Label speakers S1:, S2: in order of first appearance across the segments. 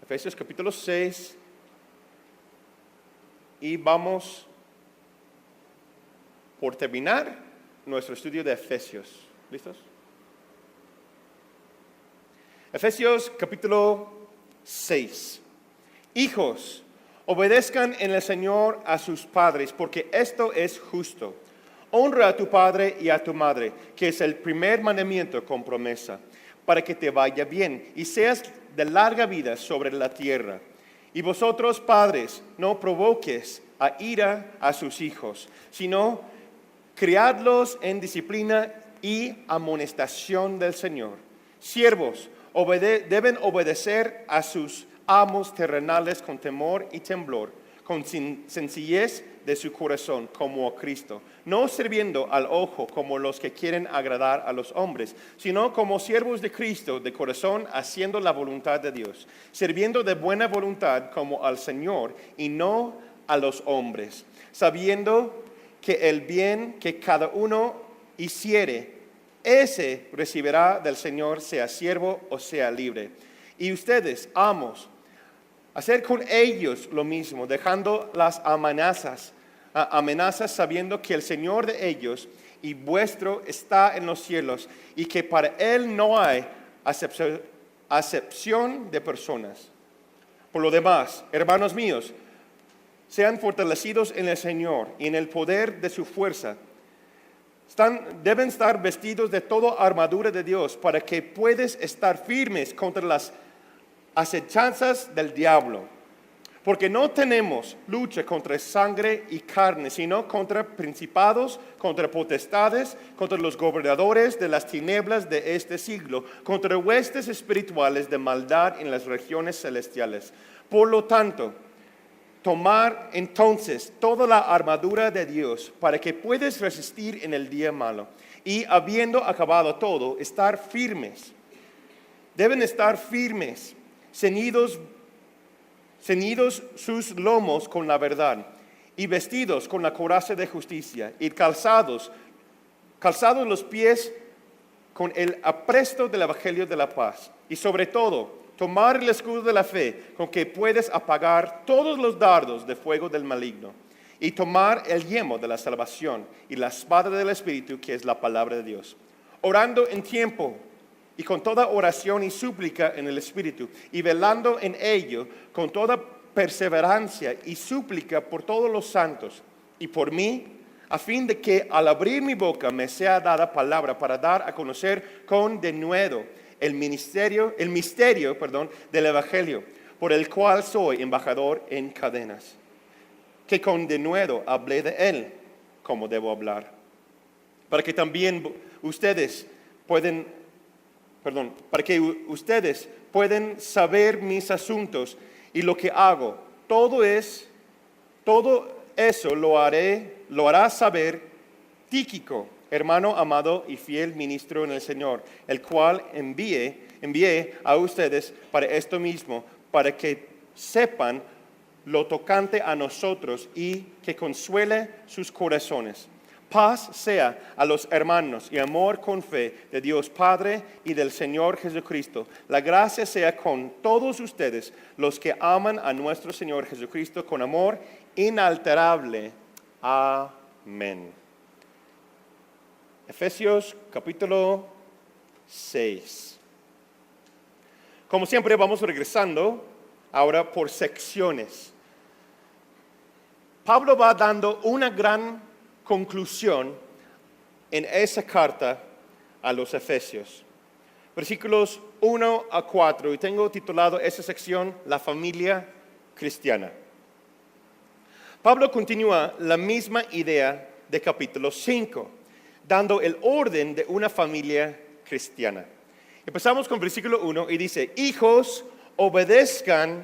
S1: Efesios capítulo 6. Y vamos por terminar nuestro estudio de Efesios. ¿Listos? Efesios capítulo 6. Hijos, obedezcan en el Señor a sus padres, porque esto es justo. Honra a tu padre y a tu madre, que es el primer mandamiento con promesa, para que te vaya bien y seas de larga vida sobre la tierra. Y vosotros, padres, no provoques a ira a sus hijos, sino criadlos en disciplina y amonestación del Señor. Siervos, deben obedecer a sus amos terrenales con temor y temblor, con sencillez de su corazón, como a Cristo, no sirviendo al ojo como los que quieren agradar a los hombres, sino como siervos de Cristo de corazón, haciendo la voluntad de Dios, sirviendo de buena voluntad como al Señor y no a los hombres, sabiendo que el bien que cada uno hiciere, ese recibirá del Señor, sea siervo o sea libre. Y ustedes, amos, hacer con ellos lo mismo, dejando las amenazas, sabiendo que el Señor de ellos y vuestro está en los cielos y que para Él no hay acepción de personas. Por lo demás, hermanos míos, sean fortalecidos en el Señor y en el poder de su fuerza. Deben estar vestidos de toda armadura de Dios para que puedas estar firmes contra las acechanzas del diablo. Porque no tenemos lucha contra sangre y carne, sino contra principados, contra potestades, contra los gobernadores de las tinieblas de este siglo, contra huestes espirituales de maldad en las regiones celestiales. Por lo tanto, tomar entonces toda la armadura de Dios para que puedas resistir en el día malo y, habiendo acabado todo, estar firmes. Deben estar firmes, ceñidos sus lomos con la verdad y vestidos con la coraza de justicia y calzados los pies con el apresto del evangelio de la paz. Y sobre todo, tomar el escudo de la fe con que puedes apagar todos los dardos de fuego del maligno. Y tomar el yelmo de la salvación y la espada del Espíritu, que es la palabra de Dios. Orando en tiempo y con toda oración y súplica en el Espíritu, y velando en ello con toda perseverancia y súplica por todos los santos y por mí, a fin de que al abrir mi boca me sea dada palabra para dar a conocer con denuedo el misterio del Evangelio, por el cual soy embajador en cadenas, que con denuedo hablé de él como debo hablar, para que también ustedes pueden saber mis asuntos y lo que hago. Todo eso lo hará saber Tíquico, hermano amado y fiel ministro en el Señor, el cual envié a ustedes para esto mismo, para que sepan lo tocante a nosotros y que consuele sus corazones. Paz sea a los hermanos y amor con fe de Dios Padre y del Señor Jesucristo. La gracia sea con todos ustedes, los que aman a nuestro Señor Jesucristo con amor inalterable. Amén. Efesios capítulo 6. Como siempre, vamos regresando ahora por secciones. Pablo va dando una gran conclusión en esa carta a los Efesios. Versículos 1 a 4, y tengo titulado esa sección La familia cristiana. Pablo continúa la misma idea de capítulo 5, dando el orden de una familia cristiana. Empezamos con versículo 1 y dice: hijos, obedezcan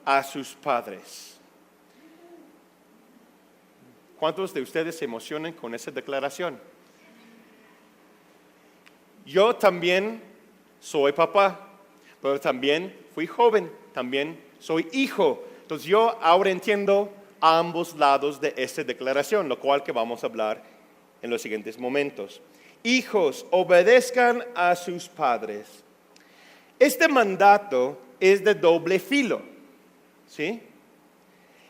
S1: a sus padres. ¿Cuántos de ustedes se emocionan con esa declaración? Yo también soy papá, pero también fui joven, también soy hijo. Entonces yo ahora entiendo ambos lados de esta declaración, lo cual que vamos a hablar en los siguientes momentos. Hijos, obedezcan a sus padres. Este mandato es de doble filo. ¿Sí?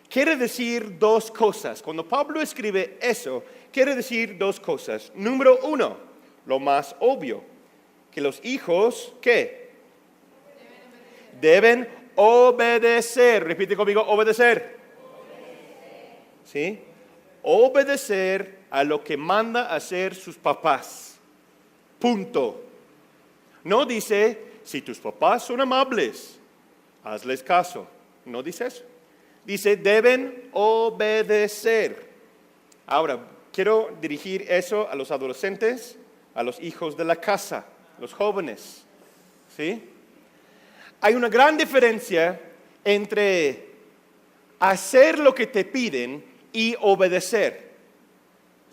S1: Quiere decir dos cosas. Cuando Pablo escribe eso, quiere decir dos cosas. Número uno, lo más obvio, que los hijos, ¿qué? Deben obedecer. Repite conmigo, obedecer. ¿Sí? Obedecer a lo que manda hacer sus papás. Punto. No dice, si tus papás son amables, hazles caso. No dice eso. Dice, deben obedecer. Ahora, quiero dirigir eso a los adolescentes, a los hijos de la casa, los jóvenes. ¿Sí? Hay una gran diferencia entre hacer lo que te piden y obedecer.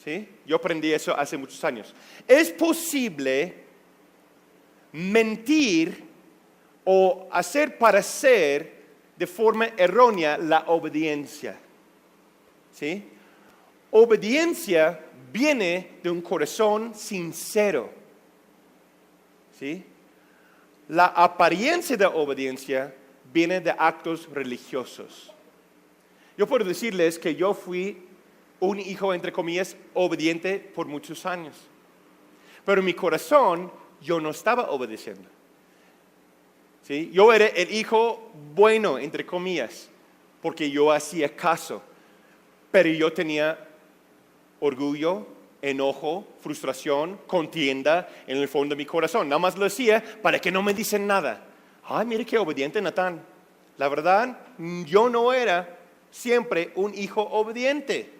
S1: ¿Sí? Yo aprendí eso hace muchos años. Es posible mentir o hacer parecer de forma errónea la obediencia. ¿Sí? Obediencia viene de un corazón sincero. ¿Sí? La apariencia de obediencia viene de actos religiosos. Yo puedo decirles que yo fui un hijo, entre comillas, obediente por muchos años. Pero en mi corazón yo no estaba obedeciendo. ¿Sí? Yo era el hijo bueno, entre comillas, porque yo hacía caso. Pero yo tenía orgullo, enojo, frustración, contienda en el fondo de mi corazón. Nada más lo hacía para que no me dicen nada. Ay, mire qué obediente Natán. La verdad, yo no era siempre un hijo obediente.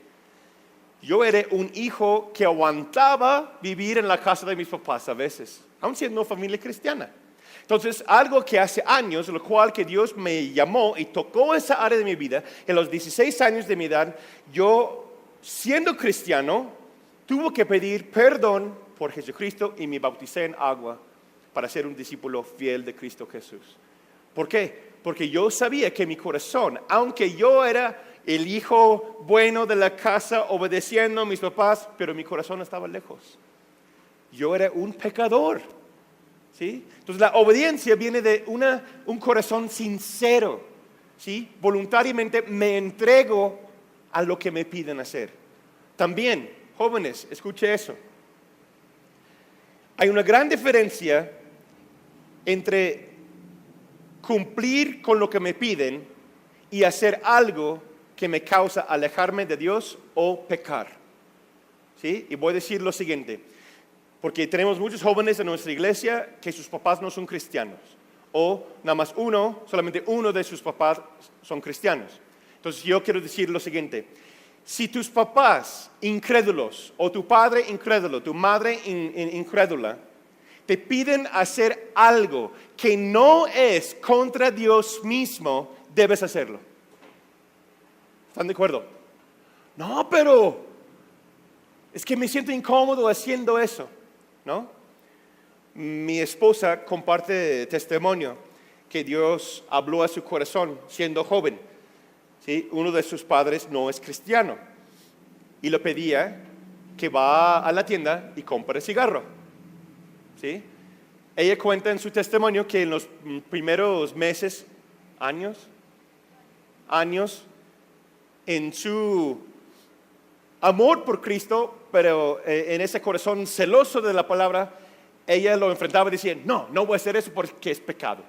S1: Yo era un hijo que aguantaba vivir en la casa de mis papás a veces, aun siendo familia cristiana. Entonces, algo que hace años, lo cual que Dios me llamó y tocó esa área de mi vida, en los 16 años de mi edad, yo, siendo cristiano, tuve que pedir perdón por Jesucristo y me bauticé en agua para ser un discípulo fiel de Cristo Jesús. ¿Por qué? Porque yo sabía que mi corazón, aunque yo era el hijo bueno de la casa, obedeciendo a mis papás, pero mi corazón estaba lejos. Yo era un pecador. ¿Sí? Entonces la obediencia viene de un corazón sincero. ¿Sí? Voluntariamente me entrego a lo que me piden hacer. También, jóvenes, escuche eso. Hay una gran diferencia entre cumplir con lo que me piden y hacer algo que me causa alejarme de Dios o pecar. ¿Sí? Y voy a decir lo siguiente. Porque tenemos muchos jóvenes en nuestra iglesia que sus papás no son cristianos. O nada más solamente uno de sus papás son cristianos. Entonces yo quiero decir lo siguiente. Si tus papás incrédulos, o tu padre incrédulo, tu madre incrédula, te piden hacer algo que no es contra Dios mismo, debes hacerlo. ¿Están de acuerdo? No, pero es que me siento incómodo haciendo eso. ¿No? Mi esposa comparte testimonio que Dios habló a su corazón siendo joven. ¿Sí? Uno de sus padres no es cristiano y le pedía que va a la tienda y compre cigarro. ¿Sí? Ella cuenta en su testimonio que en los primeros meses, años, en su amor por Cristo, pero en ese corazón celoso de la palabra, ella lo enfrentaba diciendo, no voy a hacer eso porque es pecado.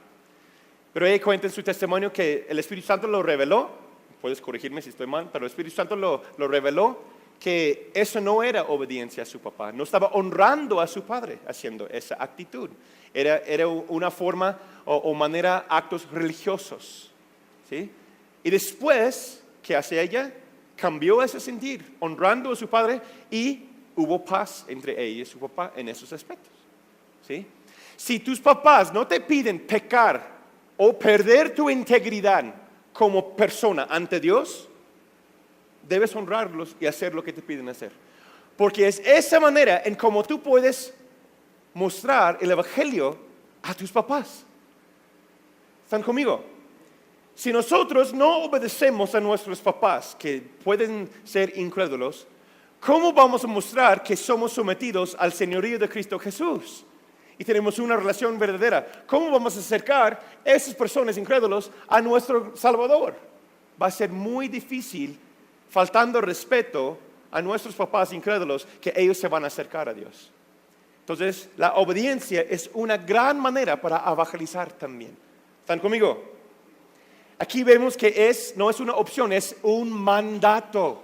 S1: Pero ella cuenta en su testimonio que el Espíritu Santo lo reveló, puedes corregirme si estoy mal, pero el Espíritu Santo lo reveló, que eso no era obediencia a su papá, no estaba honrando a su padre haciendo esa actitud. Era una forma o manera, actos religiosos. ¿Sí? Y después, ¿qué hace ella? Cambió ese sentir, honrando a su padre, y hubo paz entre ella y su papá en esos aspectos. ¿Sí? Si tus papás no te piden pecar o perder tu integridad como persona ante Dios, debes honrarlos y hacer lo que te piden hacer. Porque es esa manera en cómo tú puedes mostrar el evangelio a tus papás. ¿Están conmigo? Si nosotros no obedecemos a nuestros papás, que pueden ser incrédulos, ¿cómo vamos a mostrar que somos sometidos al señorío de Cristo Jesús? y tenemos una relación verdadera, ¿cómo vamos a acercar a esas personas incrédulos a nuestro Salvador? Va a ser muy difícil, faltando respeto a nuestros papás incrédulos, que ellos se van a acercar a Dios. Entonces, la obediencia es una gran manera para evangelizar también. ¿Están conmigo? Aquí vemos que no es una opción, es un mandato.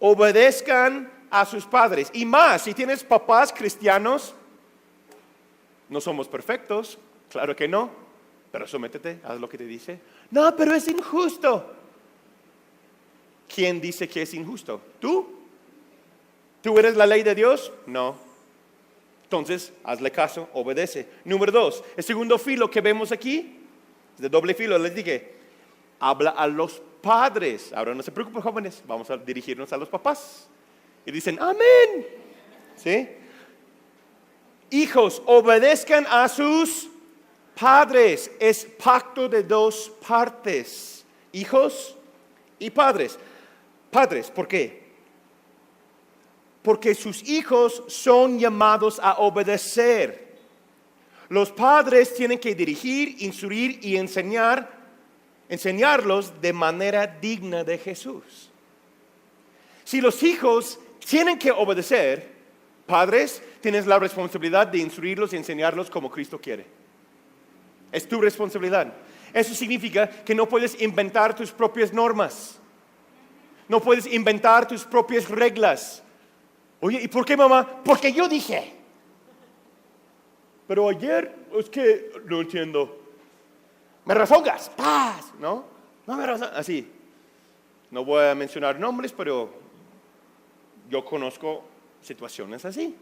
S1: Obedezcan a sus padres. Y más, si tienes papás cristianos, no somos perfectos, claro que no, pero sométete, haz lo que te dice. No, pero es injusto. ¿Quién dice que es injusto? ¿Tú? ¿Tú eres la ley de Dios? No. Entonces, hazle caso, obedece. Número 2, el segundo filo que vemos aquí, es de doble filo, les dije, habla a los padres. Ahora no se preocupen, jóvenes, vamos a dirigirnos a los papás. Y dicen, amén. ¿Sí? Hijos, obedezcan a sus padres. Es pacto de dos partes, hijos y padres. Padres, ¿por qué? Porque sus hijos son llamados a obedecer. Los padres tienen que dirigir, instruir y enseñarlos de manera digna de Jesús. Si los hijos tienen que obedecer, padres, tienes la responsabilidad de instruirlos y enseñarlos como Cristo quiere. Es tu responsabilidad. Eso significa que no puedes inventar tus propias normas. No puedes inventar tus propias reglas. Oye, ¿y por qué, mamá? Porque yo dije. Pero ayer, es que no entiendo. Me refogas, paz, ¿no? No me refogas, así. No voy a mencionar nombres, pero yo conozco situaciones así.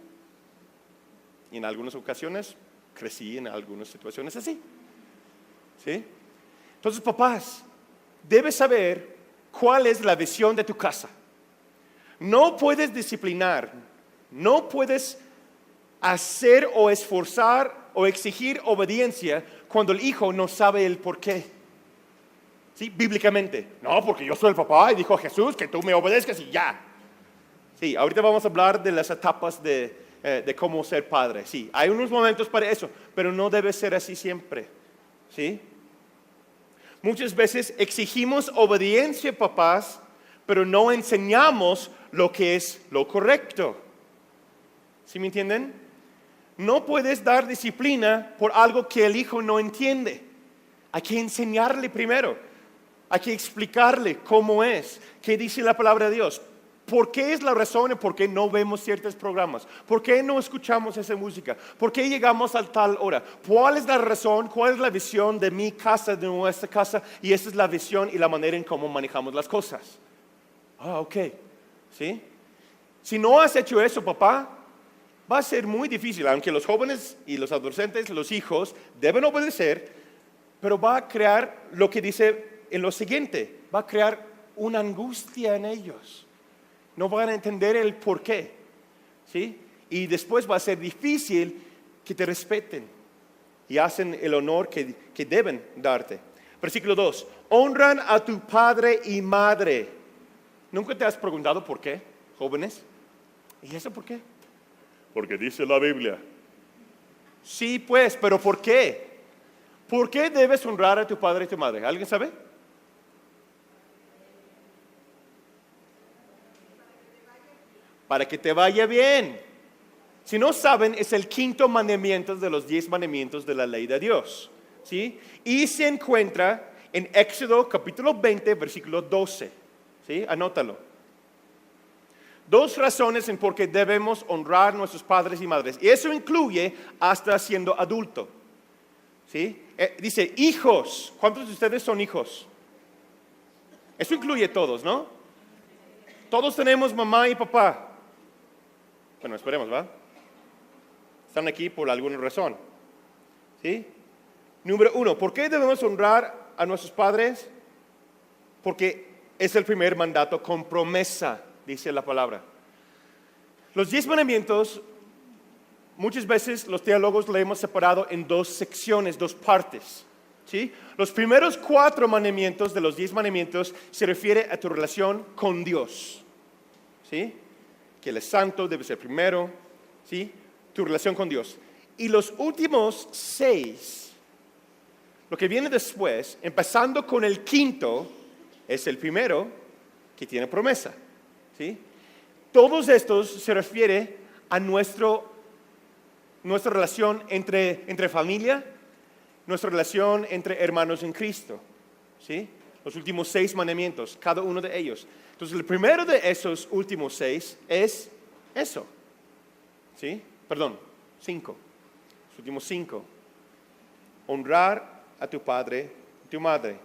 S1: Y en algunas ocasiones crecí en algunas situaciones así. ¿Sí? Entonces, papás, debes saber cuál es la visión de tu casa. No puedes disciplinar, no puedes hacer o esforzar o exigir obediencia cuando el hijo no sabe el por qué. ¿Sí? Bíblicamente. No, porque yo soy el papá y dijo Jesús que tú me obedezcas y ya. Sí, ahorita vamos a hablar de las etapas de cómo ser padre. Sí, hay unos momentos para eso, pero no debe ser así siempre. ¿Sí? Muchas veces exigimos obediencia, papás, pero no enseñamos lo que es lo correcto. ¿Sí me entienden? No puedes dar disciplina por algo que el hijo no entiende. Hay que enseñarle primero. Hay que explicarle cómo es, qué dice la palabra de Dios. ¿Por qué es la razón y por qué no vemos ciertos programas? ¿Por qué no escuchamos esa música? ¿Por qué llegamos a tal hora? ¿Cuál es la razón? ¿Cuál es la visión de mi casa, de nuestra casa? Y esa es la visión y la manera en cómo manejamos las cosas. Ok. ¿Sí? Si no has hecho eso, papá, va a ser muy difícil, aunque los jóvenes y los adolescentes, los hijos, deben obedecer, pero va a crear lo que dice en lo siguiente, va a crear una angustia en ellos. No van a entender el por qué. ¿Sí? Y después va a ser difícil que te respeten y hacen el honor que deben darte. Versículo 2, honran a tu padre y madre. ¿Nunca te has preguntado por qué, jóvenes? ¿Y eso por qué? Porque dice la Biblia. Sí, pues, pero ¿por qué? ¿Por qué debes honrar a tu padre y tu madre? ¿Alguien sabe? Para que te vaya bien. Si no saben, es el quinto mandamiento de los 10 mandamientos de la ley de Dios. ¿Sí? Y se encuentra en Éxodo capítulo 20, versículo 12. ¿Sí? Anótalo. 2 razones en por qué debemos honrar a nuestros padres y madres. Y eso incluye hasta siendo adulto. ¿Sí? Dice, hijos. ¿Cuántos de ustedes son hijos? Eso incluye todos, ¿no? Todos tenemos mamá y papá. Bueno, esperemos, ¿va? Están aquí por alguna razón. ¿Sí? Número 1, ¿por qué debemos honrar a nuestros padres? Porque es el primer mandato con promesa, dice la palabra. Los 10 mandamientos, muchas veces los teólogos le hemos separado en 2 secciones, 2 partes. ¿Sí? Los primeros 4 mandamientos de los 10 mandamientos se refiere a tu relación con Dios. ¿Sí? Que Él es santo, debe ser primero. ¿Sí? Tu relación con Dios. Y los últimos 6, lo que viene después, empezando con el quinto, es el primero que tiene promesa. ¿Sí? Todos estos se refieren a nuestra relación entre familia, nuestra relación entre hermanos en Cristo. ¿Sí? Los últimos 6 mandamientos, cada uno de ellos. Entonces, el primero de esos últimos 6 es eso. ¿Sí? Perdón, 5. Los últimos 5. Honrar a tu padre y tu madre.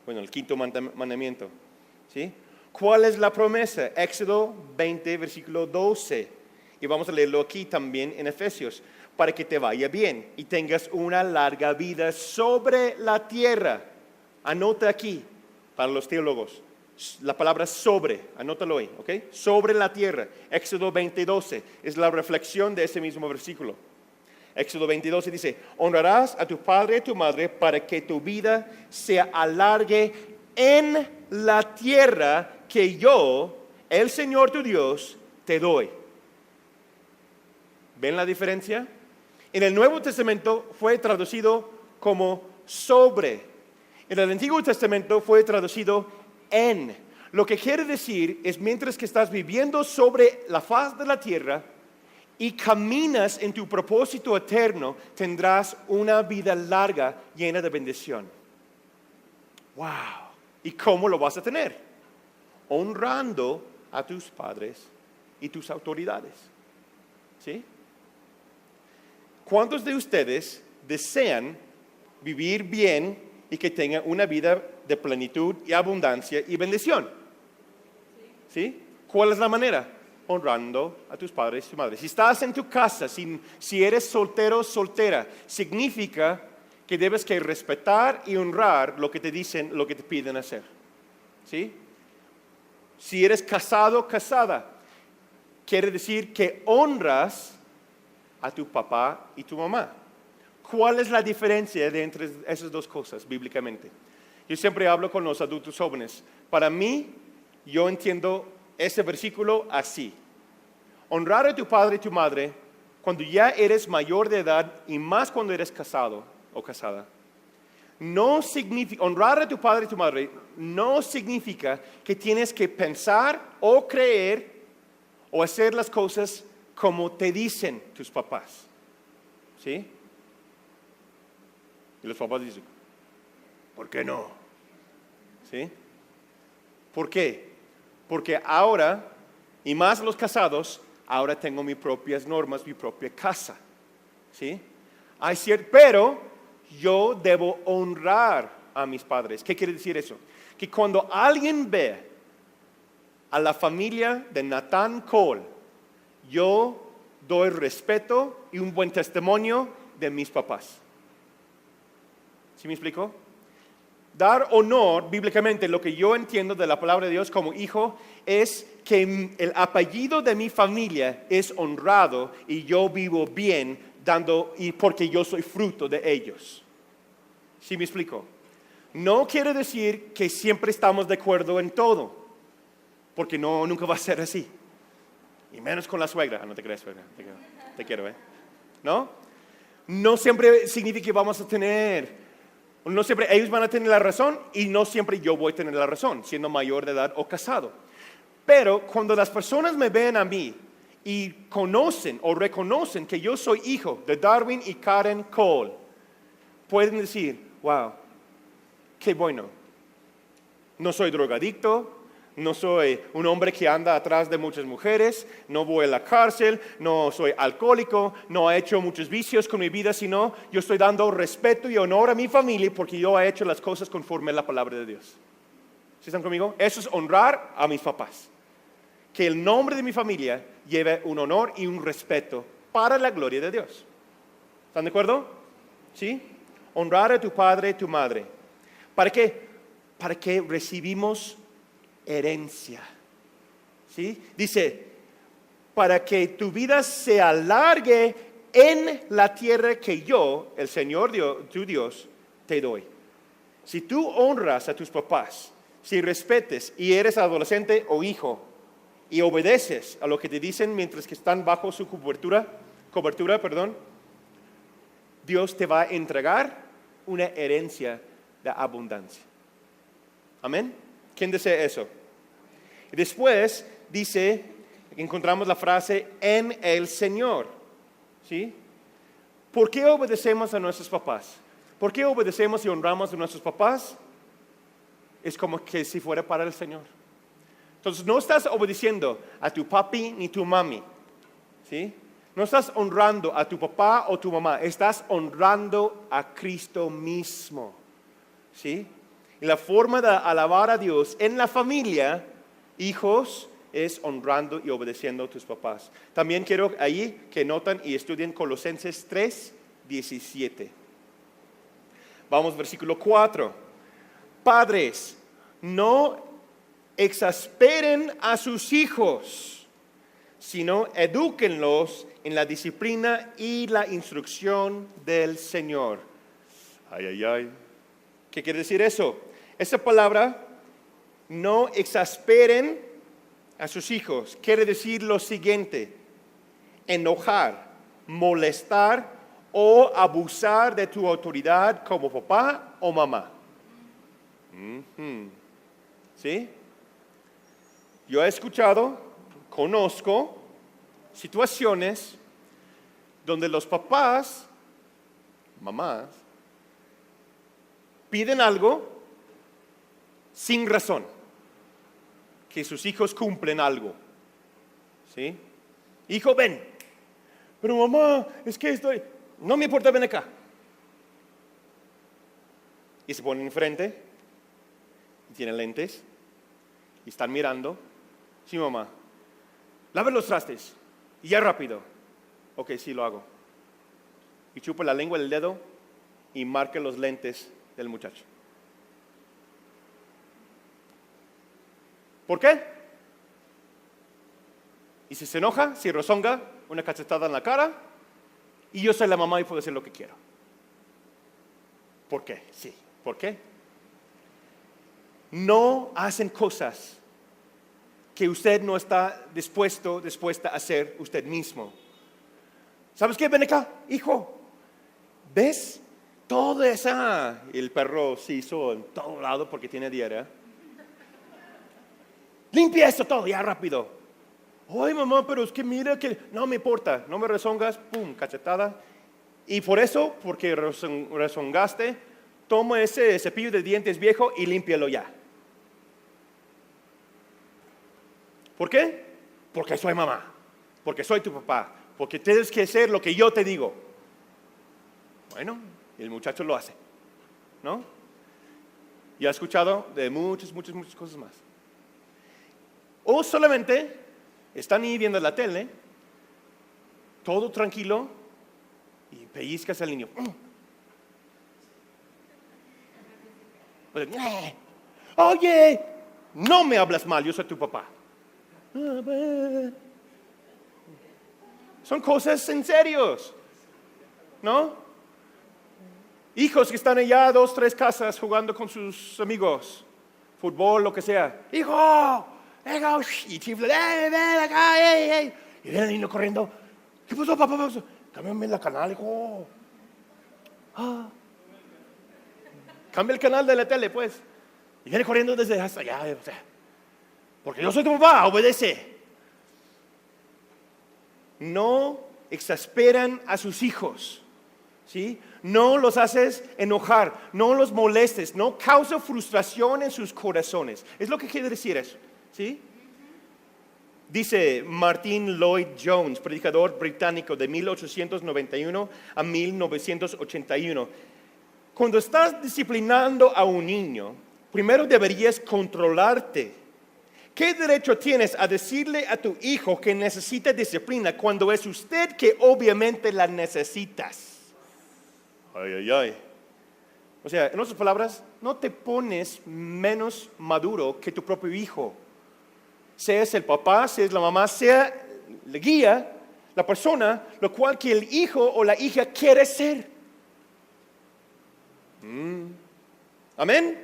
S1: Bueno, el quinto mandamiento. ¿Sí? ¿Cuál es la promesa? Éxodo 20, versículo 12. Y vamos a leerlo aquí también en Efesios. Para que te vaya bien y tengas una larga vida sobre la tierra. Anota aquí, para los teólogos, la palabra sobre, anótalo ahí, ¿ok? Sobre la tierra. Éxodo 20, 12 es la reflexión de ese mismo versículo. Éxodo 22 dice, honrarás a tu padre y a tu madre para que tu vida se alargue en la tierra que yo, el Señor tu Dios, te doy. ¿Ven la diferencia? En el Nuevo Testamento fue traducido como sobre. En el Antiguo Testamento fue traducido en. Lo que quiere decir es mientras que estás viviendo sobre la faz de la tierra y caminas en tu propósito eterno, tendrás una vida larga llena de bendición. ¡Wow! ¿Y cómo lo vas a tener? Honrando a tus padres y tus autoridades. ¿Sí? ¿Cuántos de ustedes desean vivir bien y que tengan una vida de plenitud y abundancia y bendición? ¿Sí? ¿Cuál es la manera? Honrando a tus padres y tu madre. Si estás en tu casa, si eres soltero o soltera, significa que debes que respetar y honrar lo que te dicen, lo que te piden hacer. ¿Sí? Si eres casado o casada, quiere decir que honras a tu papá y tu mamá. ¿Cuál es la diferencia entre esas dos cosas bíblicamente? Yo siempre hablo con los adultos jóvenes. Para mí, yo entiendo ese versículo así. Honrar a tu padre y tu madre cuando ya eres mayor de edad y más cuando eres casado o casada. No significa, honrar a tu padre y tu madre no significa que tienes que pensar o creer o hacer las cosas como te dicen tus papás. ¿Sí? Y los papás dicen, ¿por qué no? ¿Sí? ¿Por qué? Porque ahora, y más los casados, ahora tengo mis propias normas, mi propia casa. ¿Sí? Pero yo debo honrar a mis padres. ¿Qué quiere decir eso? Que cuando alguien ve a la familia de Nathan Cole, yo doy respeto y un buen testimonio de mis papás. ¿Sí me explico? Dar honor, bíblicamente, lo que yo entiendo de la palabra de Dios como hijo, es que el apellido de mi familia es honrado y yo vivo bien y porque yo soy fruto de ellos. ¿Sí me explico? No quiere decir que siempre estamos de acuerdo en todo, porque nunca va a ser así. Y menos con la suegra. No te creas, suegra. Te quiero, ¿eh? ¿No? No siempre significa que vamos a tener... No siempre ellos van a tener la razón y no siempre yo voy a tener la razón, siendo mayor de edad o casado. Pero cuando las personas me ven a mí y conocen o reconocen que yo soy hijo de Darwin y Karen Cole, pueden decir, wow, qué bueno. No soy drogadicto, no soy un hombre que anda atrás de muchas mujeres, no voy a la cárcel, no soy alcohólico, no he hecho muchos vicios con mi vida, sino yo estoy dando respeto y honor a mi familia porque yo he hecho las cosas conforme a la palabra de Dios. ¿Sí están conmigo? Eso es honrar a mis papás. Que el nombre de mi familia lleve un honor y un respeto para la gloria de Dios. ¿Están de acuerdo? ¿Sí? Honrar a tu padre y tu madre. ¿Para qué? Para que recibimos herencia. ¿Sí? Dice, para que tu vida se alargue en la tierra que yo, el Señor tu Dios, te doy. Si tú honras a tus papás, si respetes y eres adolescente o hijo y obedeces a lo que te dicen mientras que están bajo su cobertura, cobertura, perdón, Dios te va a entregar una herencia de abundancia. Amén. ¿Quién desea eso? Y después dice, encontramos la frase en el Señor. ¿Sí? ¿Por qué obedecemos a nuestros papás? ¿Por qué obedecemos y honramos a nuestros papás? Es como que si fuera para el Señor. Entonces no estás obedeciendo a tu papi ni tu mami. ¿Sí? No estás honrando a tu papá o tu mamá, estás honrando a Cristo mismo. ¿Sí? Y la forma de alabar a Dios en la familia, hijos, es honrando y obedeciendo a tus papás. También quiero ahí que noten y estudien Colosenses 3:17. Vamos, versículo 4. Padres, no exasperen a sus hijos, sino edúquenlos en la disciplina y la instrucción del Señor. Ay, ay, ay. ¿Qué quiere decir eso? Esa palabra, no exasperen a sus hijos, quiere decir lo siguiente: enojar, molestar o abusar de tu autoridad como papá o mamá. ¿Sí? Yo he escuchado, conozco situaciones donde los papás, mamás, piden algo sin razón, que sus hijos cumplen algo. ¿Sí? Hijo, ven. Pero mamá, es que no me importa, ven acá. Y se ponen enfrente, y tienen lentes, y están mirando. Sí, mamá, lave los trastes, y ya rápido. Ok, sí, lo hago. Y chupa la lengua del dedo, y marca los lentes del muchacho. ¿Por qué? Y si se enoja, si rezonga, una cachetada en la cara, y yo soy la mamá y puedo hacer lo que quiero. ¿Por qué? Sí. ¿Por qué? No hacen cosas que usted no está dispuesta a hacer usted mismo. ¿Sabes qué? Ven acá, hijo. ¿Ves? Toda esa... El perro se hizo en todo lado porque tiene diarrea. Limpia esto todo, ya rápido. Ay, mamá, pero es que mira que... No me importa, no me rezongas, pum, cachetada. Y por eso, porque rezongaste, toma ese cepillo de dientes viejo y límpialo ya. ¿Por qué? Porque soy mamá, porque soy tu papá, porque tienes que hacer lo que yo te digo. Bueno, el muchacho lo hace, ¿no? Y ha escuchado de muchas cosas más. O solamente están ahí viendo la tele, todo tranquilo, y pellizcas al niño. Oye, no me hablas mal, yo soy tu papá. Son cosas en serios, ¿no? Hijos que están allá 2, 3 casas jugando con sus amigos, fútbol, lo que sea. Hijo, y chifla, ven acá, ey. Y viene el niño corriendo. ¿Qué pasó, papá? Cámbiame la canal, hijo. Cambia el canal de la tele, pues. Y viene corriendo desde hasta allá, o sea. Porque yo soy tu papá, obedece. No exasperan a sus hijos, ¿sí? No los haces enojar, no los molestes, no causa frustración en sus corazones. Es lo que quiere decir eso, ¿sí? Dice Martin Lloyd Jones, predicador británico de 1891 a 1981. Cuando estás disciplinando a un niño, primero deberías controlarte. ¿Qué derecho tienes a decirle a tu hijo que necesita disciplina cuando es usted que obviamente la necesitas? Ay, ay, ay. O sea, en otras palabras, no te pones menos maduro que tu propio hijo. Seas el papá, seas la mamá, sea la guía, la persona, lo cual que el hijo o la hija quiere ser. ¿Amén?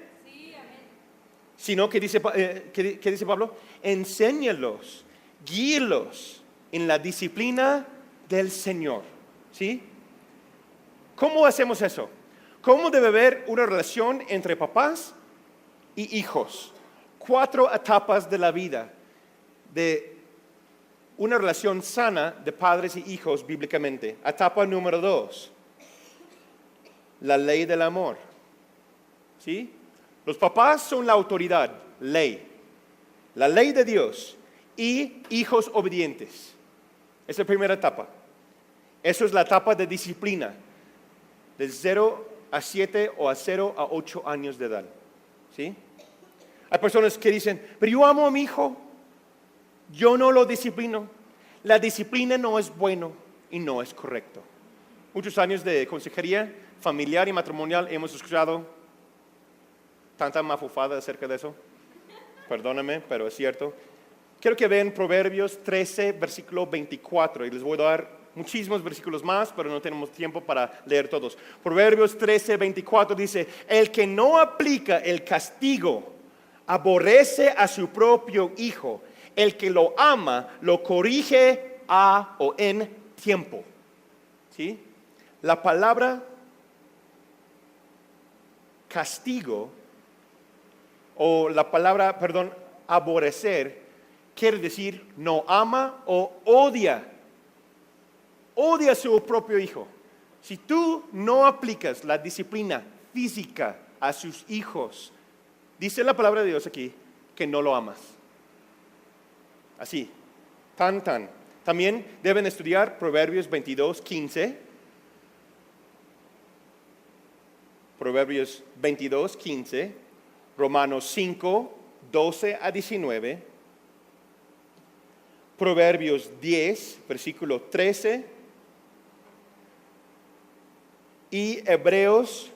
S1: Sino que dice Pablo, enséñalos, guíelos en la disciplina del Señor. ¿Sí? ¿Cómo hacemos eso? ¿Cómo debe haber una relación entre papás y hijos? 4 etapas de la vida de una relación sana de padres y hijos bíblicamente. Etapa número 2, la ley del amor. ¿Sí? Los papás son la autoridad, ley. La ley de Dios y hijos obedientes. Esa es la primera etapa. Eso es la etapa de disciplina, de 0 a 7 o a 0 a 8 años de edad. ¿Sí? Hay personas que dicen, pero yo amo a mi hijo, yo no lo disciplino. La disciplina no es bueno y no es correcto. Muchos años de consejería familiar y matrimonial hemos escuchado tanta mafufada acerca de eso. Perdóname, pero es cierto. Quiero que vean Proverbios 13, versículo 24, y les voy a dar muchísimos versículos más, pero no tenemos tiempo para leer todos. Proverbios 13, 24 dice, el que no aplica el castigo aborrece a su propio hijo, el que lo ama lo corrige a o en tiempo. ¿Sí? La palabra castigo o la palabra, aborrecer quiere decir no ama o odia. Odia a su propio hijo. Si tú no aplicas la disciplina física a sus hijos, dice la palabra de Dios aquí que no lo amas. Así, tan. También deben estudiar Proverbios 22, 15. Proverbios 22, 15. Romanos 5, 12 a 19. Proverbios 10, versículo 13. Y Hebreos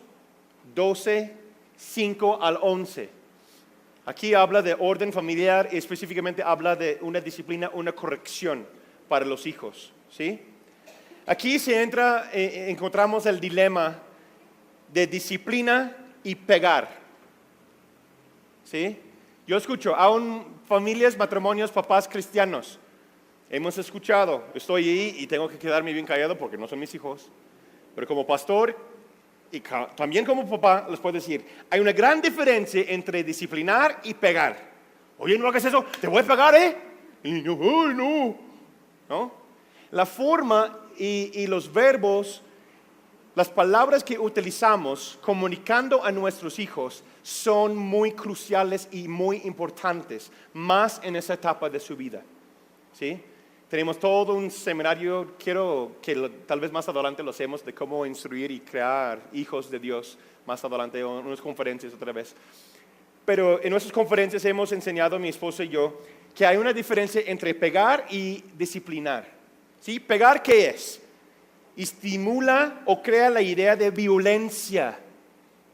S1: 12, 5 al 11. Aquí habla de orden familiar y específicamente habla de una disciplina, una corrección para los hijos. ¿Sí? Aquí encontramos el dilema de disciplina y pegar. ¿Sí? Yo escucho, aún familias, matrimonios, papás cristianos, hemos escuchado, estoy ahí y tengo que quedarme bien callado porque no son mis hijos, pero como pastor y también como papá les puedo decir, hay una gran diferencia entre disciplinar y pegar. Oye, no hagas eso, te voy a pegar, ¿eh? Y yo, ¡ay, no! ¿No? La forma y los verbos, las palabras que utilizamos comunicando a nuestros hijos son muy cruciales y muy importantes, más en esa etapa de su vida. ¿Sí? Tenemos todo un seminario, quiero que tal vez más adelante lo hacemos, de cómo instruir y crear hijos de Dios, más adelante, o en unas conferencias otra vez. Pero en nuestras conferencias hemos enseñado, mi esposa y yo, que hay una diferencia entre pegar y disciplinar. ¿Sí? ¿Pegar qué es? Estimula o crea la idea de violencia,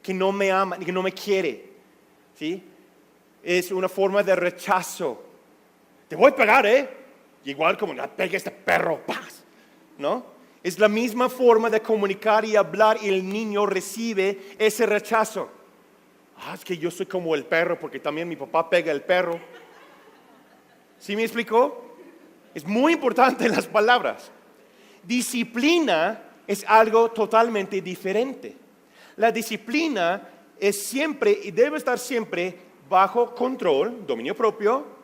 S1: que no me ama, que no me quiere. ¿Sí? Es una forma de rechazo. Te voy a pegar, ¿eh? Igual como, pega este perro, ¡paz! ¿No? Es la misma forma de comunicar y hablar y el niño recibe ese rechazo. Es que yo soy como el perro porque también mi papá pega el perro. ¿Sí me explicó? Es muy importante las palabras. Disciplina es algo totalmente diferente. La disciplina es siempre y debe estar siempre bajo control, dominio propio,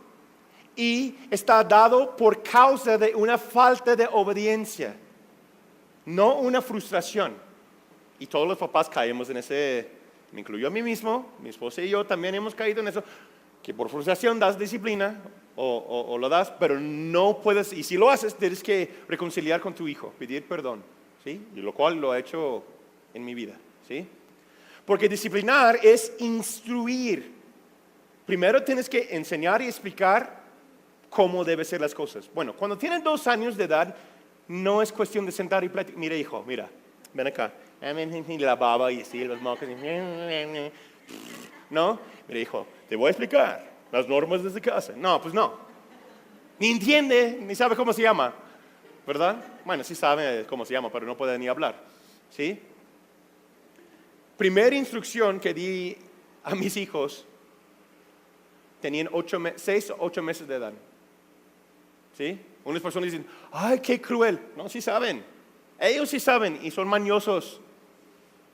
S1: y está dado por causa de una falta de obediencia, no una frustración. Y todos los papás caemos en ese, me incluyo a mí mismo, mi esposa y yo también hemos caído en eso, que por frustración das disciplina o lo das, pero no puedes, y si lo haces, tienes que reconciliar con tu hijo, pedir perdón, ¿sí? Y lo cual lo he hecho en mi vida, ¿sí? Porque disciplinar es instruir. Primero tienes que enseñar y explicar cómo deben ser las cosas. Bueno, cuando tienen 2 años de edad, no es cuestión de sentar y platicar. Mira, hijo, mira, ven acá. Y la baba y así, los mocos. No, mira, hijo, te voy a explicar las normas de esta casa. No, pues no. Ni entiende, ni sabe cómo se llama, ¿verdad? Bueno, sí sabe cómo se llama, pero no puede ni hablar. ¿Sí? Primera instrucción que di a mis hijos, tenían 6 o 8 meses de edad. ¿Sí? Unas personas dicen, ay, qué cruel. No, sí saben. Ellos sí saben y son mañosos.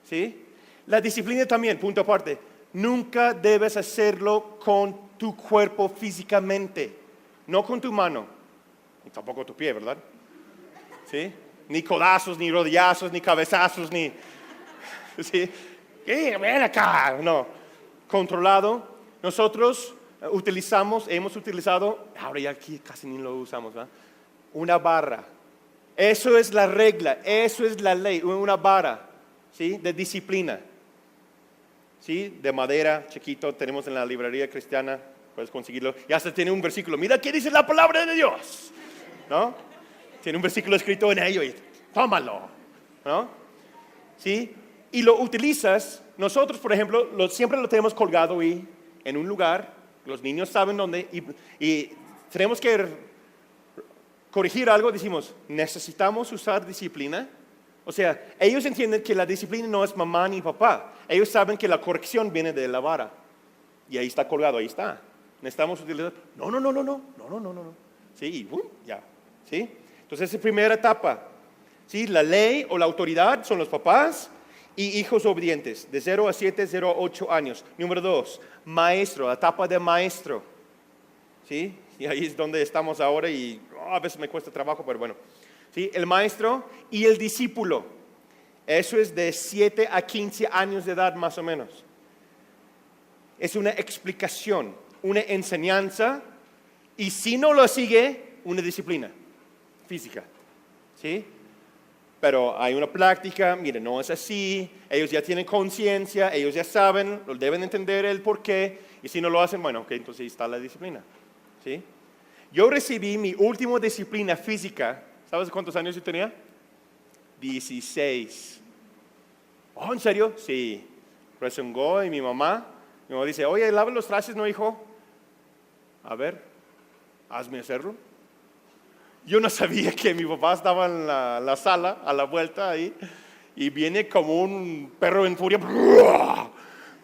S1: ¿Sí? La disciplina también, punto aparte. Nunca debes hacerlo con tu cuerpo físicamente. No con tu mano. Y tampoco tu pie, ¿verdad? ¿Sí? Ni codazos, ni rodillazos, ni cabezazos, ni... ¿Sí? ¿Qué? Ven acá. No. Controlado. Nosotros hemos utilizado, ahora ya aquí casi ni lo usamos, ¿verdad? Una barra. Eso es la regla, eso es la ley, una vara, ¿sí? De disciplina. ¿Sí? De madera, chiquito, tenemos en la librería cristiana, puedes conseguirlo. Y hasta tiene un versículo, mira qué dice la palabra de Dios, ¿no? Tiene un versículo escrito en ello y tómalo, ¿no? ¿Sí? Y lo utilizas, nosotros por ejemplo, siempre lo tenemos colgado ahí, en un lugar, los niños saben dónde, y tenemos que corregir algo, decimos, necesitamos usar disciplina. O sea, ellos entienden que la disciplina no es mamá ni papá. Ellos saben que la corrección viene de la vara. Y ahí está colgado, ahí está. Necesitamos utilizar. No. Sí, ya. ¿Sí? Entonces, esa es la primera etapa. ¿Sí? La ley o la autoridad son los papás y hijos obedientes, de 0 a 7, 0 a 8 años. Número 2, maestro, la etapa de maestro. ¿Sí? Y ahí es donde estamos ahora y a veces me cuesta trabajo, pero bueno. ¿Sí? El maestro y el discípulo. Eso es de 7 a 15 años de edad más o menos. Es una explicación, una enseñanza y si no lo sigue, una disciplina física. ¿Sí? Pero hay una práctica, mire, no es así, ellos ya tienen conciencia, ellos ya saben, deben entender el por qué y si no lo hacen, bueno, ok, entonces ahí está la disciplina. ¿Sí? Yo recibí mi última disciplina física, ¿sabes cuántos años yo tenía? 16. ¿Oh, en serio? Sí. Rezongó y mi mamá dice, oye, lava los trastes, ¿no, hijo? A ver, hazme hacerlo. Yo no sabía que mi papá estaba en la sala, a la vuelta ahí, y viene como un perro en furia.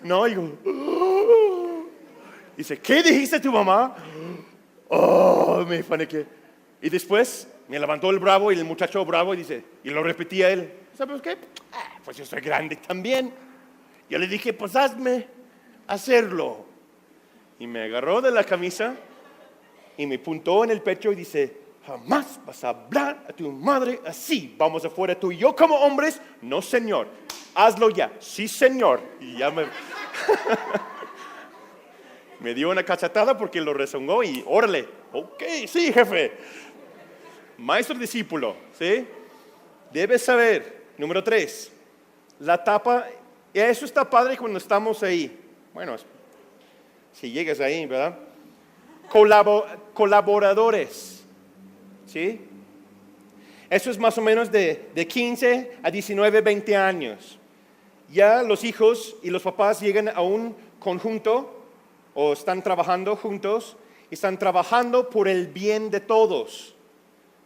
S1: No, y yo, dice, ¿qué dijiste tu mamá? Oh, me paniqué. Y después me levantó el bravo y el muchacho bravo y dice, y lo repetía él, ¿sabes qué? Pues yo soy grande también. Yo le dije, pues hazme hacerlo. Y me agarró de la camisa y me puntó en el pecho y dice, jamás vas a hablar a tu madre así. Vamos afuera tú y yo como hombres. No, señor. Hazlo ya. Sí, señor. Y ya me dio una cachetada porque lo rezongó y órale. Ok, sí, jefe. Maestro discípulo, ¿sí? Debes saber. Número 3. La etapa. Eso está padre cuando estamos ahí. Bueno, si llegas ahí, ¿verdad? Colaboradores. ¿Sí? Eso es más o menos de 15 a 19, 20 años. Ya los hijos y los papás llegan a un conjunto o están trabajando juntos y están trabajando por el bien de todos.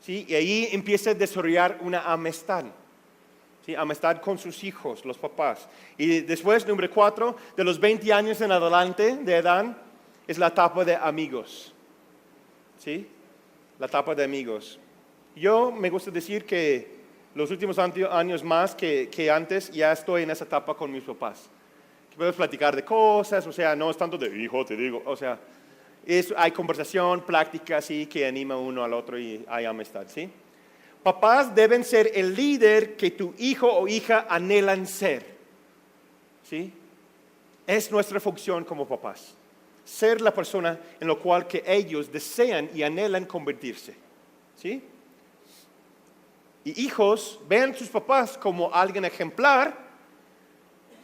S1: ¿Sí? Y ahí empieza a desarrollar una amistad. ¿Sí? Amistad con sus hijos, los papás. Y después, número 4, de los 20 años en adelante de edad, es la etapa de amigos. ¿Sí? La etapa de amigos. Yo me gusta decir que los últimos años más que antes ya estoy en esa etapa con mis papás. Que puedes platicar de cosas, o sea, no es tanto de hijo, te digo, o sea, hay conversación, práctica, sí, que anima uno al otro y hay amistad, ¿sí? Papás deben ser el líder que tu hijo o hija anhelan ser, ¿sí? Es nuestra función como papás. Ser la persona en la cual que ellos desean y anhelan convertirse. ¿Sí? Y hijos, vean a sus papás como alguien ejemplar,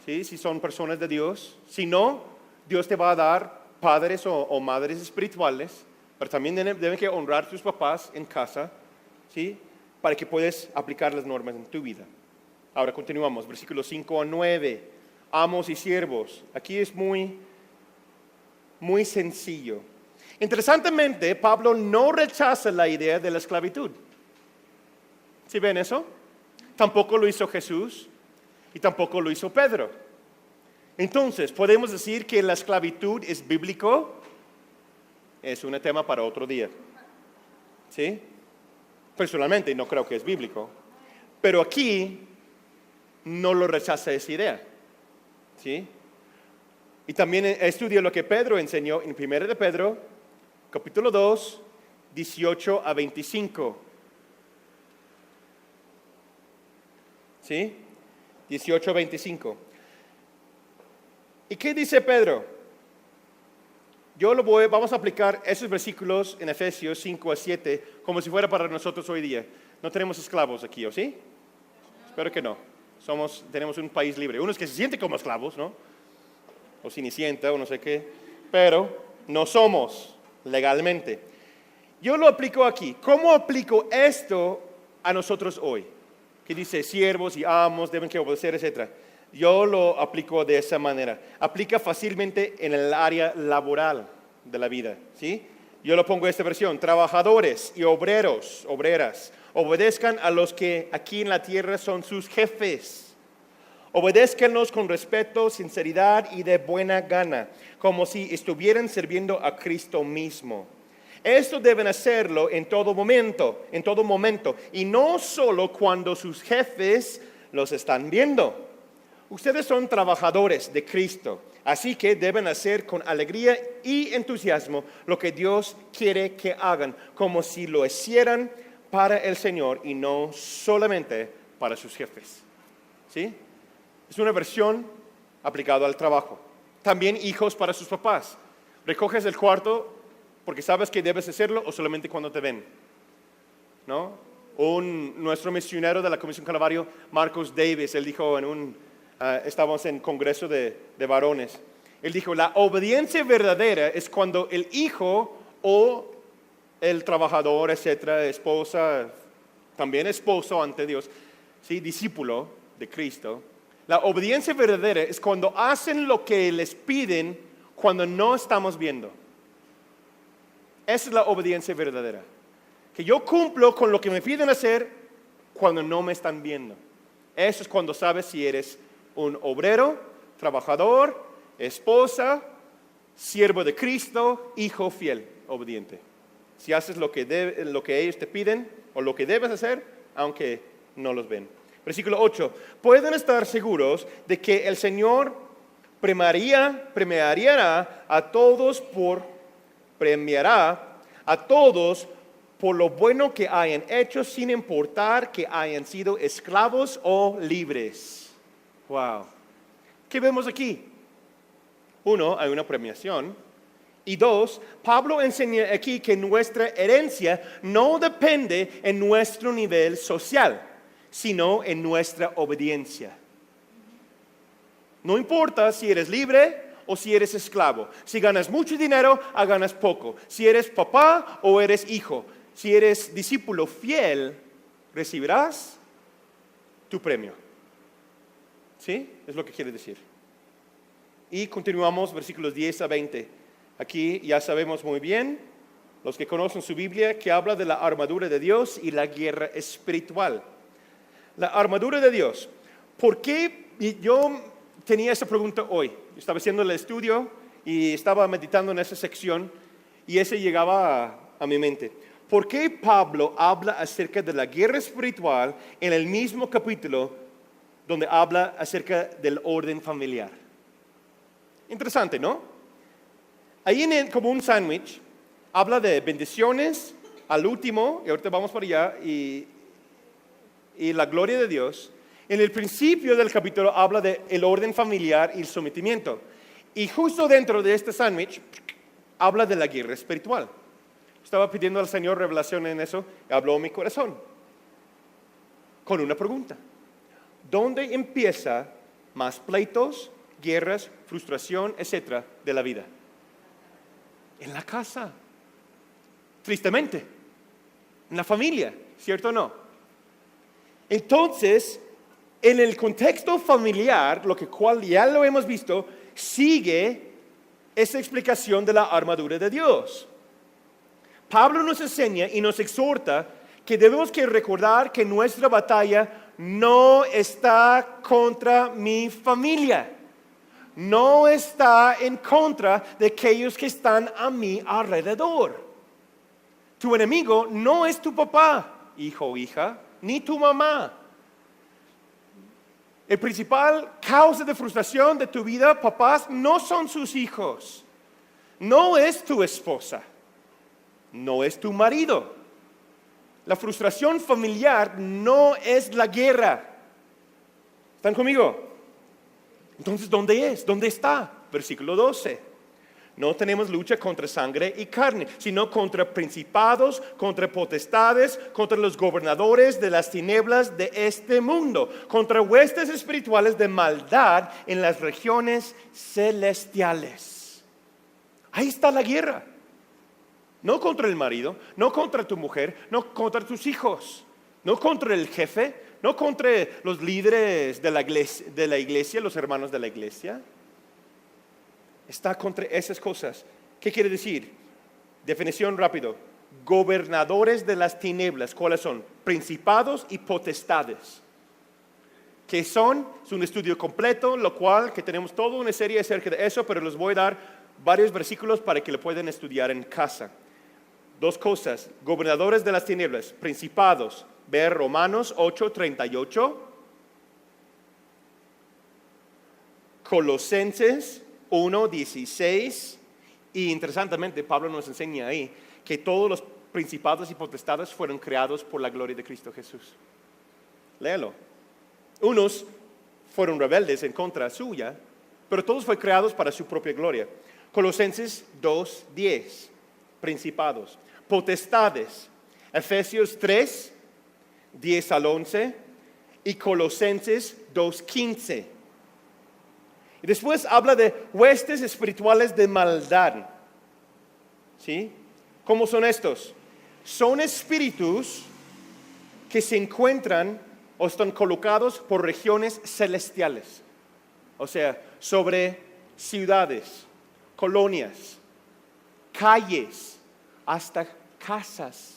S1: ¿sí? Si son personas de Dios. Si no, Dios te va a dar padres o madres espirituales, pero también deben que honrar a tus papás en casa, ¿sí? Para que puedas aplicar las normas en tu vida. Ahora continuamos, versículos 5 a 9. Amos y siervos. Aquí es muy sencillo. Interesantemente, Pablo no rechaza la idea de la esclavitud. ¿Sí ven eso? Tampoco lo hizo Jesús y tampoco lo hizo Pedro. Entonces, ¿podemos decir que la esclavitud es bíblico? Es un tema para otro día. ¿Sí? Personalmente no creo que es bíblico, pero aquí no lo rechaza esa idea, ¿sí? Y también estudio lo que Pedro enseñó en 1 de Pedro, capítulo 2, 18 a 25. ¿Sí? 18 a 25. ¿Y qué dice Pedro? Vamos a aplicar esos versículos en Efesios 5 a 7 como si fuera para nosotros hoy día. No tenemos esclavos aquí, ¿o sí? Espero que no. Tenemos un país libre. Unos que se sienten como esclavos, ¿no? O cenicienta o no sé qué. Pero no somos legalmente. Yo lo aplico aquí. ¿Cómo aplico esto a nosotros hoy? Que dice siervos y amos deben que obedecer, etc. Yo lo aplico de esa manera. Aplica fácilmente en el área laboral de la vida, ¿sí? Yo lo pongo en esta versión. Trabajadores y obreros, obreras, obedezcan a los que aquí en la tierra son sus jefes. Obedézcanlos con respeto, sinceridad y de buena gana, como si estuvieran sirviendo a Cristo mismo. Esto deben hacerlo en todo momento, y no solo cuando sus jefes los están viendo. Ustedes son trabajadores de Cristo, así que deben hacer con alegría y entusiasmo lo que Dios quiere que hagan, como si lo hicieran para el Señor y no solamente para sus jefes. ¿Sí? Es una versión aplicada al trabajo. También hijos para sus papás. Recoges el cuarto porque sabes que debes hacerlo o solamente cuando te ven, ¿no? Nuestro misionero de la Comisión Calvario, Marcos Davis, él dijo estábamos en congreso de varones, él dijo, la obediencia verdadera es cuando el hijo o el trabajador, etcétera, esposa, también esposo ante Dios, ¿sí? Discípulo de Cristo. La obediencia verdadera es cuando hacen lo que les piden cuando no estamos viendo. Esa es la obediencia verdadera. Que yo cumplo con lo que me piden hacer cuando no me están viendo. Eso es cuando sabes si eres un obrero, trabajador, esposa, siervo de Cristo, hijo fiel, obediente. Si haces lo que ellos te piden o lo que debes hacer, aunque no los ven. Versículo 8. Pueden estar seguros de que el Señor premiará a todos por lo bueno que hayan hecho, sin importar que hayan sido esclavos o libres. Wow. ¿Qué vemos aquí? 1, hay una premiación. Y 2, Pablo enseña aquí que nuestra herencia no depende en nuestro nivel social, sino en nuestra obediencia. No importa si eres libre o si eres esclavo. Si ganas mucho dinero o ganas poco. Si eres papá o eres hijo. Si eres discípulo fiel, recibirás tu premio. ¿Sí? Es lo que quiere decir. Y continuamos versículos 10 a 20. Aquí ya sabemos muy bien, los que conocen su Biblia, que habla de la armadura de Dios y la guerra espiritual. La armadura de Dios. ¿Por qué? Yo tenía esa pregunta hoy. Estaba haciendo el estudio y estaba meditando en esa sección y ese llegaba a mi mente. ¿Por qué Pablo habla acerca de la guerra espiritual en el mismo capítulo donde habla acerca del orden familiar? Interesante, ¿no? Ahí como un sándwich, habla de bendiciones al último, y ahorita vamos para allá, y la gloria de Dios. En el principio del capítulo habla del orden familiar y el sometimiento. Y justo dentro de este sándwich, habla de la guerra espiritual. Estaba pidiendo al Señor revelación en eso, y habló mi corazón. Con una pregunta. ¿Dónde empieza más pleitos, guerras, frustración, etcétera, de la vida? En la casa, tristemente, en la familia, ¿cierto o no? Entonces, en el contexto familiar, cual ya lo hemos visto, sigue esa explicación de la armadura de Dios. Pablo nos enseña y nos exhorta que debemos recordar que nuestra batalla no está contra mi familia. No está en contra de aquellos que están a mi alrededor. Tu enemigo no es tu papá hijo o hija, ni tu mamá. El principal causa de frustración de tu vida, papás, no son sus hijos. No es tu esposa. No es tu marido. La frustración familiar no es la guerra. ¿Están conmigo? Entonces, ¿dónde es? ¿Dónde está? Versículo 12. No tenemos lucha contra sangre y carne, sino contra principados, contra potestades, contra los gobernadores de las tinieblas de este mundo, contra huestes espirituales de maldad en las regiones celestiales. Ahí está la guerra. No contra el marido, no contra tu mujer, no contra tus hijos, no contra el jefe, no contra los líderes de la iglesia, los hermanos de la iglesia. Está contra esas cosas. ¿Qué quiere decir? Definición rápido. Gobernadores de las tinieblas. ¿Cuáles son? Principados y potestades. ¿Qué son? Es un estudio completo, lo cual que tenemos toda una serie acerca de eso, pero les voy a dar varios versículos para que lo puedan estudiar en casa. Dos cosas. Gobernadores de las tinieblas, principados. Ver Romanos 8:38. Colosenses 1:16, y interesantemente Pablo nos enseña ahí que todos los principados y potestades fueron creados por la gloria de Cristo Jesús. Léelo. Unos fueron rebeldes en contra suya, pero todos fueron creados para su propia gloria. Colosenses 2:10, principados. Potestades, Efesios 3:10 al 11 y Colosenses 2:15. Y después habla de huestes espirituales de maldad. ¿Sí? ¿Cómo son estos? Son espíritus que se encuentran o están colocados por regiones celestiales. O sea, sobre ciudades, colonias, calles, hasta casas.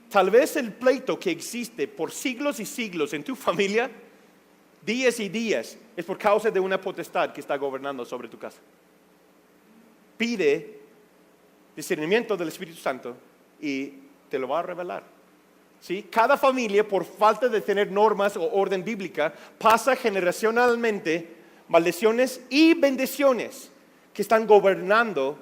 S1: Tal vez el pleito que existe por siglos y siglos en tu familia, días y días, es por causa de una potestad que está gobernando sobre tu casa. Pide discernimiento del Espíritu Santo y te lo va a revelar. ¿Sí? Cada familia, por falta de tener normas o orden bíblica, pasa generacionalmente maldiciones y bendiciones que están gobernando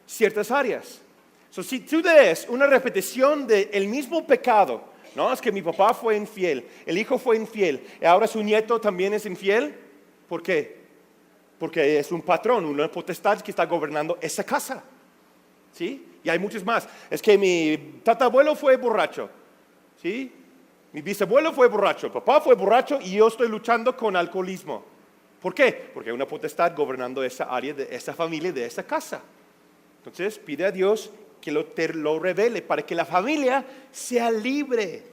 S1: ciertas áreas. Si tú ves una repetición del mismo pecado, no, es que mi papá fue infiel, el hijo fue infiel, y ahora su nieto también es infiel. ¿Por qué? Porque es un patrón, una potestad que está gobernando esa casa. ¿Sí? Y hay muchos más. Es que mi tatarabuelo fue borracho. ¿Sí? Mi bisabuelo fue borracho, papá fue borracho y yo estoy luchando con alcoholismo. ¿Por qué? Porque hay una potestad gobernando esa área de esa familia, de esa casa. Entonces pide a Dios que te lo revele para que la familia sea libre.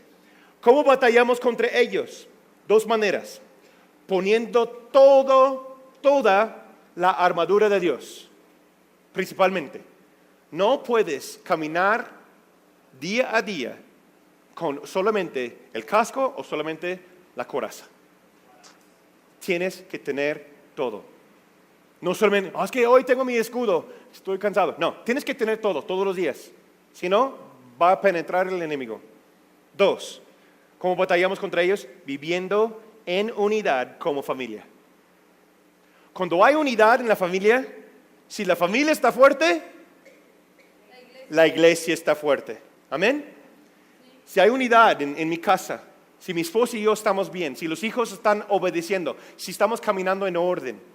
S1: ¿Cómo batallamos contra ellos? Dos maneras. Poniendo toda la armadura de Dios, principalmente. No puedes caminar día a día con solamente el casco o solamente la coraza. Tienes que tener todo. No solamente, es que hoy tengo mi escudo, estoy cansado. No, tienes que tener todo, todos los días. Si no, va a penetrar el enemigo. Dos, ¿cómo batallamos contra ellos? Viviendo en unidad como familia. Cuando hay unidad en la familia, si la familia está fuerte, la iglesia está fuerte. Amén. Si hay unidad en mi casa, si mi esposa y yo estamos bien, si los hijos están obedeciendo, si estamos caminando en orden.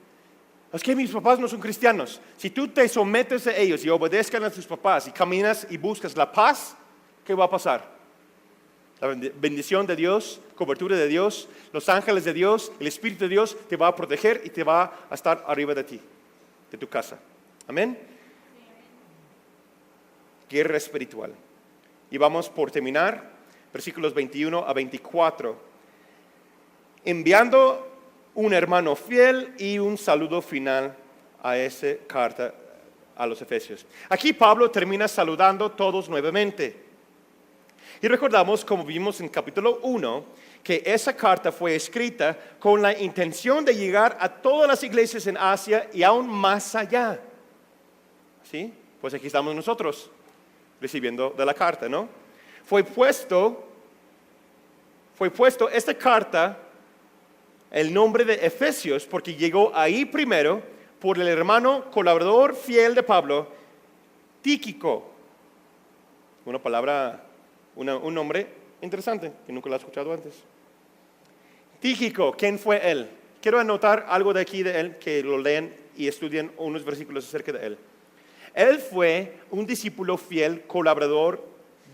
S1: Es que mis papás no son cristianos. Si tú te sometes a ellos y obedezcan a tus papás y caminas y buscas la paz, ¿qué va a pasar? La bendición de Dios, cobertura de Dios, los ángeles de Dios, el Espíritu de Dios te va a proteger y te va a estar arriba de ti, de tu casa. Amén. Guerra espiritual. Y vamos por terminar, versículos 21 a 24. Enviando un hermano fiel y un saludo final a esa carta a los Efesios. Aquí Pablo termina saludando a todos nuevamente. Y recordamos, como vimos en capítulo 1, que esa carta fue escrita con la intención de llegar a todas las iglesias en Asia y aún más allá. ¿Sí? Pues aquí estamos nosotros, recibiendo de la carta, ¿no? fue puesto esta carta, el nombre de Efesios, porque llegó ahí primero por el hermano colaborador fiel de Pablo, Tíquico. Una palabra, un nombre interesante, que nunca lo he escuchado antes. Tíquico, ¿quién fue él? Quiero anotar algo de aquí de él, que lo lean y estudien unos versículos acerca de él. Él fue un discípulo fiel, colaborador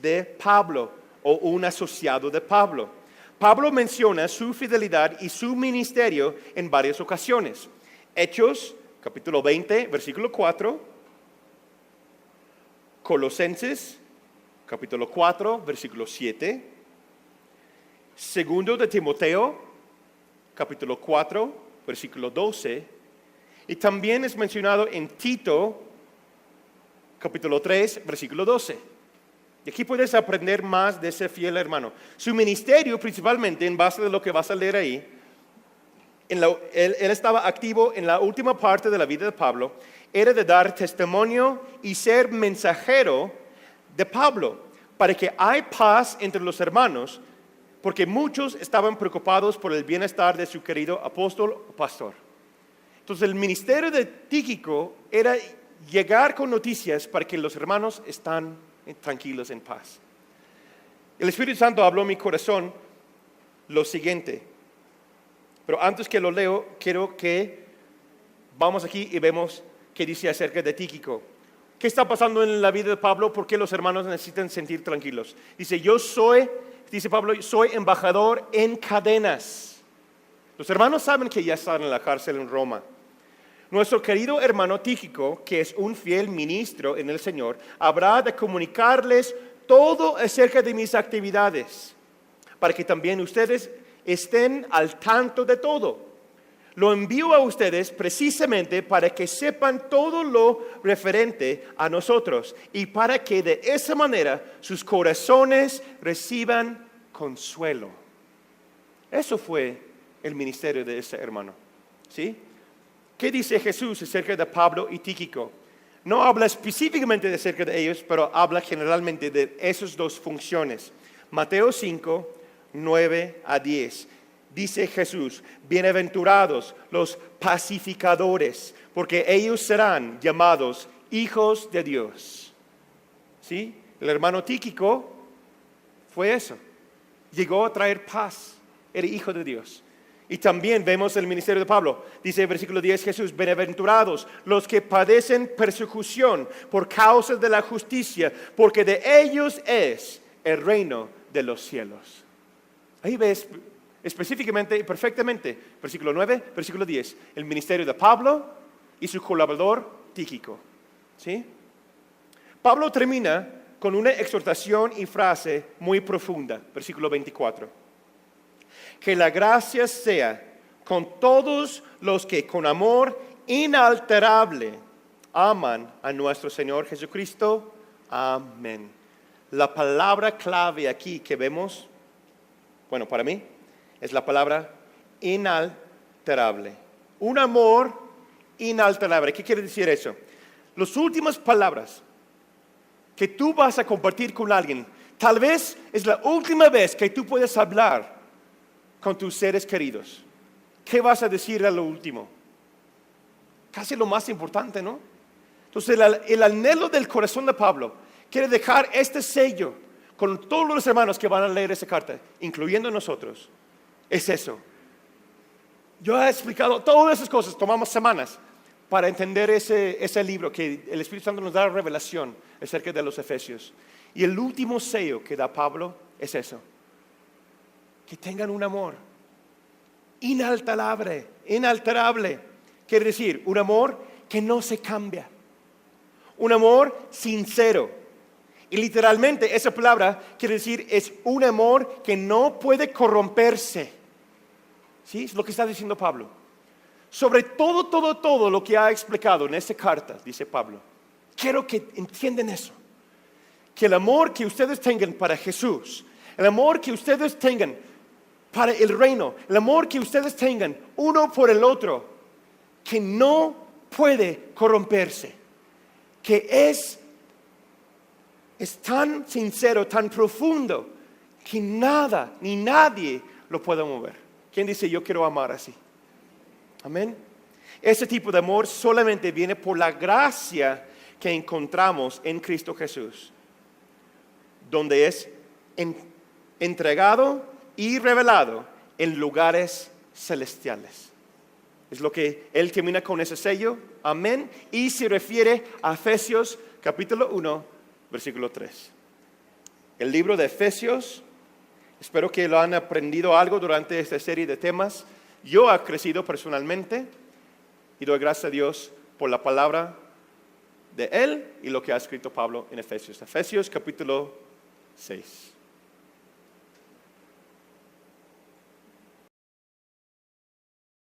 S1: de Pablo, o un asociado de Pablo. Pablo menciona su fidelidad y su ministerio en varias ocasiones. Hechos, capítulo 20, versículo 4. Colosenses, capítulo 4, versículo 7. Segundo de Timoteo, capítulo 4, versículo 12. Y también es mencionado en Tito, capítulo 3, versículo 12. Y aquí puedes aprender más de ese fiel hermano. Su ministerio, principalmente, en base a lo que vas a leer ahí, él estaba activo en la última parte de la vida de Pablo, era de dar testimonio y ser mensajero de Pablo, para que hay paz entre los hermanos, porque muchos estaban preocupados por el bienestar de su querido apóstol o pastor. Entonces el ministerio de Tíquico era llegar con noticias para que los hermanos están tranquilos, en paz. El Espíritu Santo habló en mi corazón lo siguiente, pero antes que lo leo, quiero que vamos aquí y vemos qué dice acerca de Tíquico. ¿Qué está pasando en la vida de Pablo? ¿Por qué los hermanos necesitan sentir tranquilos? Dice Pablo, soy embajador en cadenas. Los hermanos saben que ya están en la cárcel en Roma. Nuestro querido hermano Tíquico, que es un fiel ministro en el Señor, habrá de comunicarles todo acerca de mis actividades, para que también ustedes estén al tanto de todo. Lo envío a ustedes precisamente para que sepan todo lo referente a nosotros y para que de esa manera sus corazones reciban consuelo. Eso fue el ministerio de ese hermano, ¿sí? ¿Qué dice Jesús acerca de Pablo y Tíquico? No habla específicamente acerca de ellos, pero habla generalmente de esas dos funciones. Mateo 5, 9 a 10. Dice Jesús, bienaventurados los pacificadores, porque ellos serán llamados hijos de Dios. ¿Sí? El hermano Tíquico fue eso. Llegó a traer paz. Era hijo de Dios. Y también vemos el ministerio de Pablo. Dice el versículo 10 Jesús, bienaventurados los que padecen persecución por causa de la justicia, porque de ellos es el reino de los cielos. Ahí ves específicamente y perfectamente, versículo 9, versículo 10, el ministerio de Pablo y su colaborador Tíquico. ¿Sí? Pablo termina con una exhortación y frase muy profunda, versículo 24. Que la gracia sea con todos los que con amor inalterable aman a nuestro Señor Jesucristo. Amén. La palabra clave aquí que vemos, bueno, para mí, es la palabra inalterable. Un amor inalterable. ¿Qué quiere decir eso? Las últimas palabras que tú vas a compartir con alguien, tal vez es la última vez que tú puedes hablar con tus seres queridos. ¿Qué vas a decir a lo último? Casi lo más importante, ¿no? Entonces el anhelo del corazón de Pablo quiere dejar este sello con todos los hermanos que van a leer esa carta, incluyendo nosotros. Es eso. Yo he explicado todas esas cosas, tomamos semanas para entender ese libro que el Espíritu Santo nos da revelación acerca de los Efesios. Y el último sello que da Pablo es eso. Que tengan un amor inalterable. Quiere decir, un amor que no se cambia. Un amor sincero. Y literalmente esa palabra quiere decir, es un amor que no puede corromperse. ¿Sí? Es lo que está diciendo Pablo. Sobre todo lo que ha explicado en esta carta, dice Pablo. Quiero que entiendan eso. Que el amor que ustedes tengan para Jesús, el amor que ustedes tengan para el reino, el amor que ustedes tengan uno por el otro, que no puede corromperse, que es es tan sincero, tan profundo, que nada ni nadie lo puede mover. ¿Quién dice yo quiero amar así? Amén. Ese tipo de amor solamente viene por la gracia que encontramos en Cristo Jesús, donde es entregado y revelado en lugares celestiales. Es lo que él termina con ese sello, amén, y se refiere a Efesios capítulo 1, versículo 3. El libro de Efesios, espero que lo han aprendido algo durante esta serie de temas. Yo he crecido personalmente y doy gracias a Dios por la palabra de él y lo que ha escrito Pablo en Efesios. Efesios capítulo 6.